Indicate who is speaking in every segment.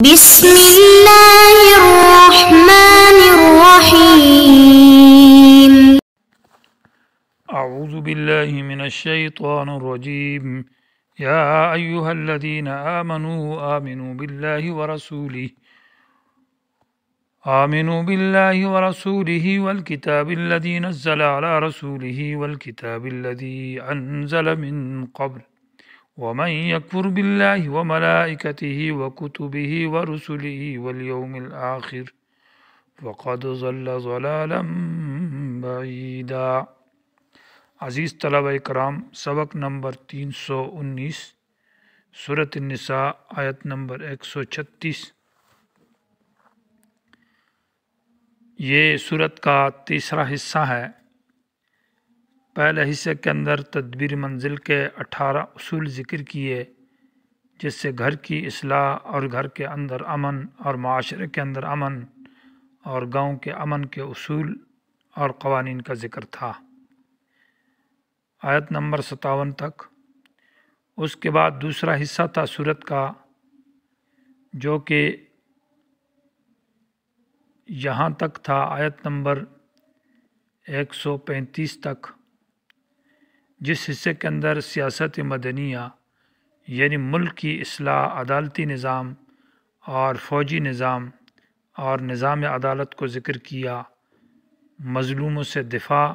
Speaker 1: بسم الله الرحمن الرحيم.
Speaker 2: أعوذ بالله من الشيطان الرجيم. يا أيها الذين آمنوا بالله ورسوله والكتاب الذي نزل على رسوله والكتاب الذي أنزل من قبل ومن يكفر بالله وملائكته وكتبه ورسله واليوم الآخر فقد ضل ضلالا بعيدا۔ عزیز طلبہ کرام، سبق نمبر 319 سورۃ النساء آیت نمبر 136۔ یہ سورت کا تیسرا حصہ ہے۔ پہلے حصے کے اندر تدبیر منزل کے 18 اصول ذکر کیے، جس سے گھر کی اصلاح اور گھر کے اندر امن اور معاشرے کے اندر امن اور گاؤں کے امن کے اصول اور قوانین کا ذکر تھا، آیت نمبر 57 تک۔ اس کے بعد دوسرا حصہ تھا سورت کا، جو کہ یہاں تک تھا آیت نمبر 135 تک، جس حصے کے اندر سیاست مدنیہ یعنی ملک کی اصلاح، عدالتی نظام اور فوجی نظام اور نظام عدالت کو ذکر کیا، مظلوموں سے دفاع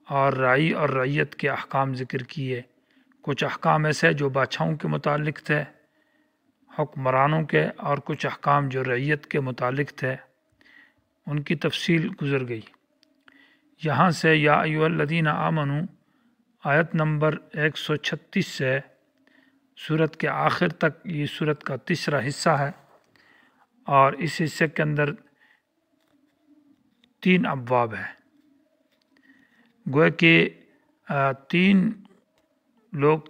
Speaker 2: اور راعی اور رعیت کے احکام ذکر کیے۔ کچھ احکام ایسے جو بادشاہوں کے متعلق تھے، حکمرانوں کے، اور کچھ احکام جو رعیت کے متعلق تھے، ان کی تفصیل گزر گئی۔ یہاں سے یا ایھا الذین آمنوا آیت نمبر 136 سے سورت کے آخر تک یہ سورت کا تیسرا حصہ ہے، اور اس حصے کے اندر 3 ابواب ہیں۔ گویا کہ 3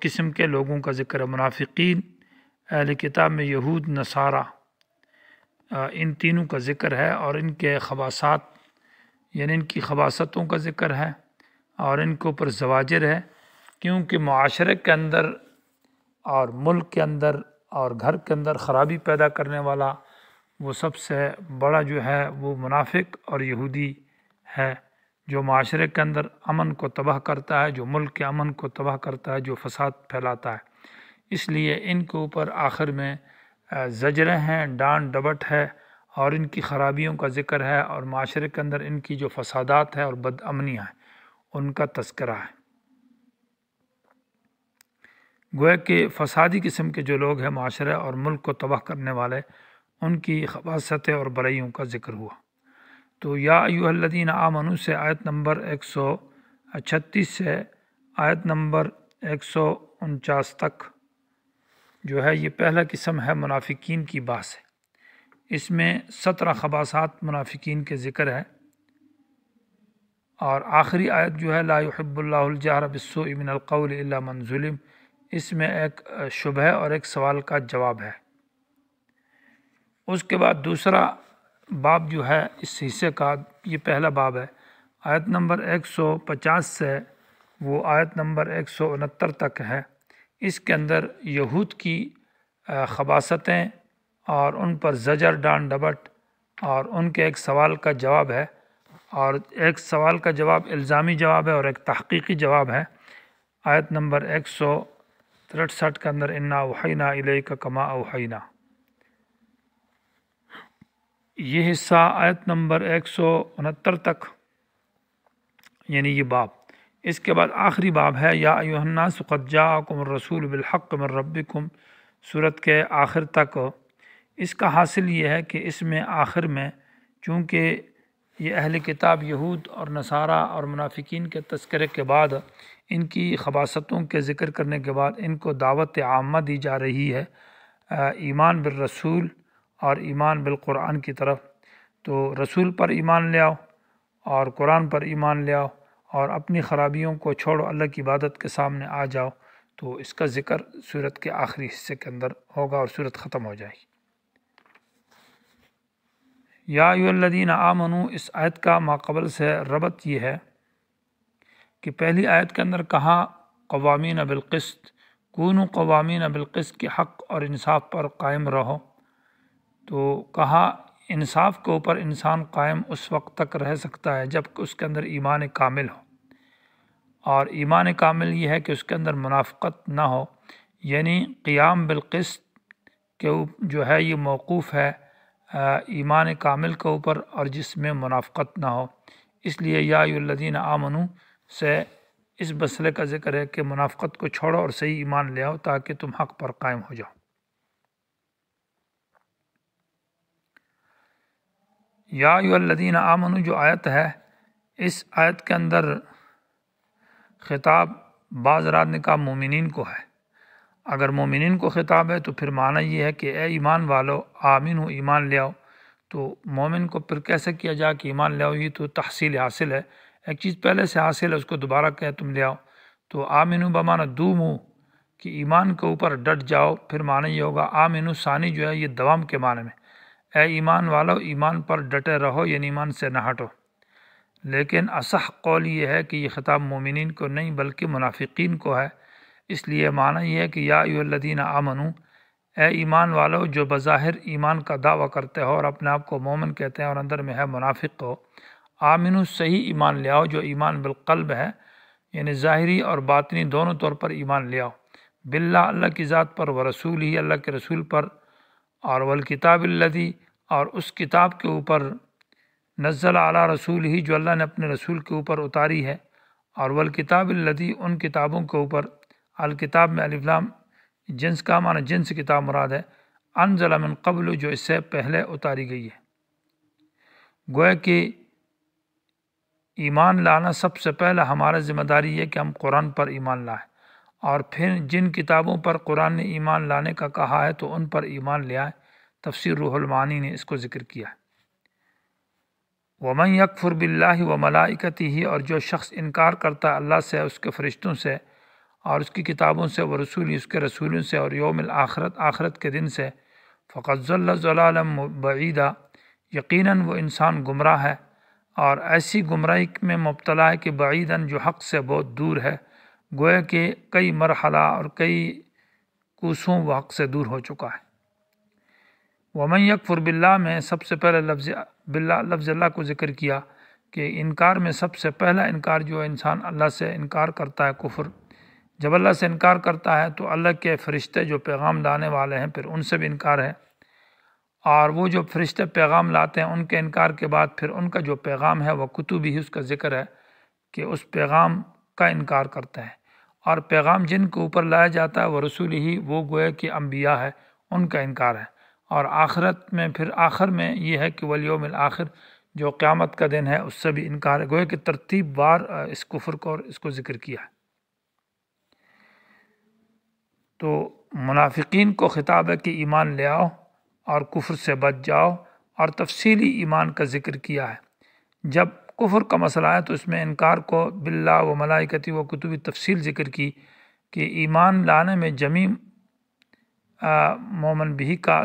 Speaker 2: قسم کے لوگوں کا ذکر ہے: منافقین، اہل کتاب میں یہود، نصارہ، ان تینوں کا ذکر ہے، اور ان کے خباثات یعنی ان کی خباثتوں کا ذکر ہے، اور ان کے اوپر زواجر ہے، کیونکہ معاشرے کے اندر اور ملک کے اندر اور گھر کے اندر خرابی پیدا کرنے والا وہ سب سے بڑا جو ہے وہ منافق اور یہودی ہے، جو معاشرے کے اندر امن کو تباہ کرتا ہے، جو ملک کے امن کو تباہ کرتا ہے، جو فساد پھیلاتا ہے۔ اس لیے ان کے اوپر آخر میں زجریں ہیں، ڈانٹ ڈپٹ ہے، اور ان کی خرابیوں کا ذکر ہے، اور معاشرے کے اندر ان کی جو فسادات ہیں اور بد امنیاں ہیں ان کا تذکرہ ہے۔ گویا کہ فسادی قسم کے جو لوگ ہیں معاشرے اور ملک کو تباہ کرنے والے، ان کی خباثتیں اور برائیوں کا ذکر ہوا۔ تو یا ایھا الذین آمنوا سے آیت نمبر 136 سے آیت نمبر 149 تک جو ہے یہ پہلا قسم ہے منافقین کی بحث ہے۔ اس میں 17 خباثات منافقین کے ذکر ہے، اور آخری آیت جو ہے لا یحب اللہ الجہر بالسوء من القول الا من ظلم، اس میں ایک شبہ اور ایک سوال کا جواب ہے۔ اس کے بعد دوسرا باب جو ہے اس حصے کا، یہ پہلا باب ہے، آیت نمبر 150 سے وہ آیت نمبر 169 تک ہے۔ اس کے اندر یہود کی خباثتیں اور ان پر زجر، ڈانٹ ڈپٹ، اور ان کے ایک سوال کا جواب ہے، اور ایک سوال کا جواب الزامی جواب ہے اور ایک تحقیقی جواب ہے۔ آیت نمبر 163 کے اندر انا اوحینا الیک کما اوحینا، یہ حصہ آیت نمبر 169 تک یعنی یہ باب۔ اس کے بعد آخری باب ہے یا ایھا الناس قد جاءکم الرسول بالحق من ربکم، سورت کے آخر تک۔ اس کا حاصل یہ ہے کہ اس میں آخر میں چونکہ یہ اہل کتاب یہود اور نصارہ اور منافقین کے تذکرے کے بعد، ان کی خباثتوں کے ذکر کرنے کے بعد ان کو دعوت عامہ دی جا رہی ہے ایمان بالرسول اور ایمان بالقرآن کی طرف۔ تو رسول پر ایمان لے آؤ اور قرآن پر ایمان لے آؤ، اور اپنی خرابیوں کو چھوڑو، اللہ کی عبادت کے سامنے آ جاؤ۔ تو اس کا ذکر سورت کے آخری حصے کے اندر ہوگا اور سورت ختم ہو جائے گی۔ یا ایھا الذین آمنوا، اس آیت کا ماقبل سے ربط یہ ہے کہ پہلی آیت کے اندر کہا قوامین بالقسط، کونوا قوامین بالقسط، کے حق اور انصاف پر قائم رہو۔ تو کہا انصاف کے اوپر انسان قائم اس وقت تک رہ سکتا ہے جب کہ اس کے اندر ایمان کامل ہو، اور ایمان کامل یہ ہے کہ اس کے اندر منافقت نہ ہو، یعنی قیام بالقسط کے جو ہے یہ موقوف ہے ایمان کامل کے اوپر، اور جس میں منافقت نہ ہو۔ اس لیے یا ایھا الذین آمنوا سے اس مسئلے کا ذکر ہے کہ منافقت کو چھوڑو اور صحیح ایمان لے آؤ تاکہ تم حق پر قائم ہو جاؤ۔ یا ایھا الذین آمنوا جو آیت ہے، اس آیت کے اندر خطاب بعض رات نے کہا مومنین کو ہے۔ اگر مومنین کو خطاب ہے تو پھر معنی یہ ہے کہ اے ایمان والو آمنو، ایمان لے آؤ۔ تو مومن کو پھر کیسے کیا جائے کہ ایمان لے آؤ؟ یہ تو تحصیل حاصل ہے، ایک چیز پہلے سے حاصل ہے اس کو دوبارہ کہ تم لے آؤ۔ تو آمنو بمعنی دومو، کہ ایمان کے اوپر ڈٹ جاؤ، پھر معنی یہ ہوگا آمنو ثانی جو ہے یہ دوام کے معنی میں، اے ایمان والو ایمان پر ڈٹے رہو، یعنی ایمان سے نہ ہٹو۔ لیکن اصح قول یہ ہے کہ یہ خطاب مومنین کو نہیں بلکہ منافقین کو ہے، اس لیے معنی یہ ہے کہ یا ایھا الذین آمنوا، اے ایمان والو جو بظاہر ایمان کا دعویٰ کرتے ہو اور اپنے آپ کو مومن کہتے ہیں اور اندر میں ہے منافق ہو، آمنو صحیح ایمان لے آؤ جو ایمان بالقلب ہے، یعنی ظاہری اور باطنی دونوں طور پر ایمان لے آؤ، باللہ اللہ کی ذات پر، ورسول ہی اللہ کے رسول پر، اور والکتاب الذی اور اس کتاب کے اوپر، نزل علی رسول ہی جو اللہ نے اپنے رسول کے اوپر اتاری ہے، اور والکتاب الذی ان کتابوں کے اوپر، الکتاب میں الف لام جنس کا معنی جنس کتاب مراد ہے، انزل من قبل جو اس سے پہلے اتاری گئی ہے۔ گویا کہ ایمان لانا سب سے پہلا ہمارا ذمہ داری ہے کہ ہم قرآن پر ایمان لائیں، اور پھر جن کتابوں پر قرآن نے ایمان لانے کا کہا ہے تو ان پر ایمان لے آئیں۔ تفسیر روح المعانی نے اس کو ذکر کیا ہے۔ وَمَن يَكْفُرْ بِاللَّهِ وَمَلَائِكَتِهِ اور جو شخص انکار کرتا ہے اللہ سے، اس کے فرشتوں سے اور اس کی کتابوں سے، ورسول اس کے رسولوں سے، اور یوم الآخرت آخرت کے دن سے، فقد ضل ضلالا بعیدا یقیناً وہ انسان گمراہ ہے، اور ایسی گمراہی میں مبتلا ہے کہ بعیداً جو حق سے بہت دور ہے، گویا کہ کئی مرحلہ اور کئی کوسوں وہ حق سے دور ہو چکا ہے۔ وَمَن يَكْفُرْ بِاللَّهِ میں سب سے پہلے لفظ اللہ کو ذکر کیا کہ انکار میں سب سے پہلا انکار جو انسان اللہ سے انکار کرتا ہے کفر۔ جب اللہ سے انکار کرتا ہے تو اللہ کے فرشتے جو پیغام لانے والے ہیں پھر ان سے بھی انکار ہے، اور وہ جو فرشتے پیغام لاتے ہیں ان کے انکار کے بعد پھر ان کا جو پیغام ہے وہ کتب ہی اس کا ذکر ہے کہ اس پیغام کا انکار کرتے ہیں، اور پیغام جن کے اوپر لایا جاتا ہے وہ رسول ہی، وہ گویا کہ انبیاء ہے، ان کا انکار ہے۔ اور آخرت میں پھر آخر میں یہ ہے کہ والیوم الآخر جو قیامت کا دن ہے اس سے بھی انکار ہے، گویا کہ ترتیب وار اس کفر کو اور اس کو ذکر کیا ہے۔ تو منافقین کو خطاب ہے کہ ایمان لے آؤ اور کفر سے بچ جاؤ، اور تفصیلی ایمان کا ذکر کیا ہے۔ جب کفر کا مسئلہ ہے تو اس میں انکار کو باللہ و ملائکتی و کتبی تفصیل ذکر کی کہ ایمان لانے میں جمیع مومن بھی کا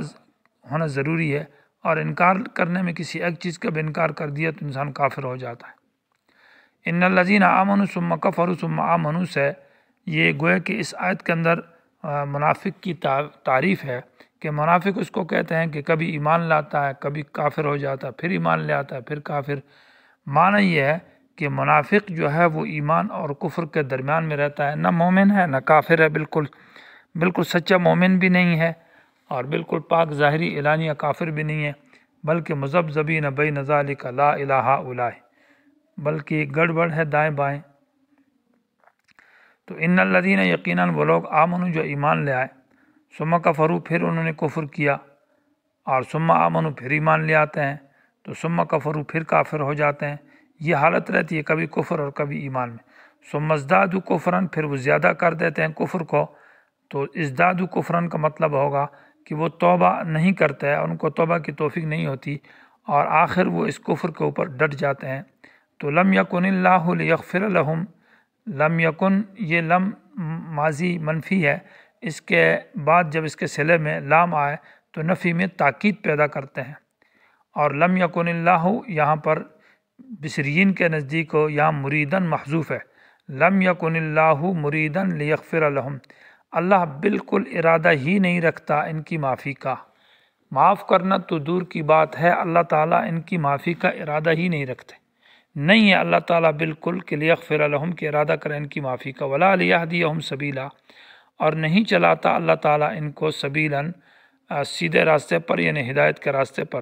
Speaker 2: ہونا ضروری ہے، اور انکار کرنے میں کسی ایک چیز کا بھی انکار کر دیا تو انسان کافر ہو جاتا ہے۔ ان الذین آمنوا ثم کفروا ثم آمنوا سے یہ گویا کہ اس آیت کے اندر منافق کی تعریف ہے کہ منافق اس کو کہتے ہیں کہ کبھی ایمان لاتا ہے، کبھی کافر ہو جاتا ہے، پھر ایمان لے آتا ہے، پھر کافر۔ معنی یہ ہے کہ منافق جو ہے وہ ایمان اور کفر کے درمیان میں رہتا ہے، نہ مومن ہے نہ کافر ہے، بالکل سچا مومن بھی نہیں ہے اور بالکل پاک ظاہری اعلانیہ کافر بھی نہیں ہے، بلکہ مذبذبین بین ذالک لا الہ الا، بلکہ گڑبڑ ہے دائیں بائیں۔ تو ان الذین یقیناً وہ لوگ آمنوا جو ایمان لے آئے، ثم کفروا پھر انہوں نے کفر کیا، اور ثم آمنوا پھر ایمان لے آتے ہیں، تو ثم کفروا پھر کافر ہو جاتے ہیں۔ یہ حالت رہتی ہے کبھی کفر اور کبھی ایمان میں۔ ثم ازدادوا کفرا پھر وہ زیادہ کر دیتے ہیں کفر کو، تو ازدادوا کفرا کا مطلب ہوگا کہ وہ توبہ نہیں کرتے ہیں، ان کو توبہ کی توفیق نہیں ہوتی، اور آخر وہ اس کفر کے اوپر ڈٹ جاتے ہیں۔ تو لم یکن اللہ لیغفر لہم، لم یکن یہ لم ماضی منفی ہے، اس کے بعد جب اس کے صلے میں لام آئے تو نفی میں تاکید پیدا کرتے ہیں، اور لم یکن اللہ یہاں پر بصریین کے نزدیک ہو یہاں مریدن محذوف ہے، لم یکن اللہ مریدن لیغفر لہم، اللہ بالکل ارادہ ہی نہیں رکھتا ان کی معافی کا، معاف کرنا تو دور کی بات ہے، اللہ تعالیٰ ان کی معافی کا ارادہ ہی نہیں رکھتے، نہیں ہے اللہ تعالیٰ بالکل کہ لیغفر لہم کے ارادہ کریں ان کی معافی کا، ولا لیہدیہم سبیلا، اور نہیں چلاتا اللہ تعالیٰ ان کو سبیلاً سیدھے راستے پر، یعنی ہدایت کے راستے پر۔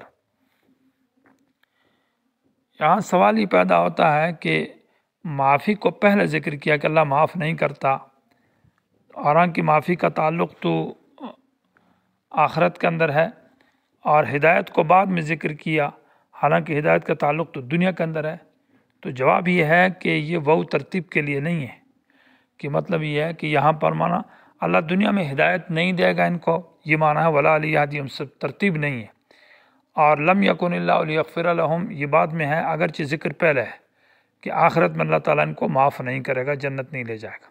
Speaker 2: یہاں سوال ہی پیدا ہوتا ہے کہ معافی کو پہلے ذکر کیا کہ اللہ معاف نہیں کرتا، اور حالانکہ معافی کا تعلق تو آخرت کے اندر ہے، اور ہدایت کو بعد میں ذکر کیا حالانکہ ہدایت کا تعلق تو دنیا کے اندر ہے۔ تو جواب یہ ہے کہ یہ وہ ترتیب کے لیے نہیں ہے، کہ مطلب یہ ہے کہ یہاں پر مانا اللہ دنیا میں ہدایت نہیں دے گا ان کو، یہ معنی ہے ولا لیہدیہم، سب ترتیب نہیں ہے۔ اور لم یکن اللہ لیغفر لہم یہ بعد میں ہے، اگرچہ ذکر پہلے ہے کہ آخرت میں اللہ تعالیٰ ان کو معاف نہیں کرے گا، جنت نہیں لے جائے گا۔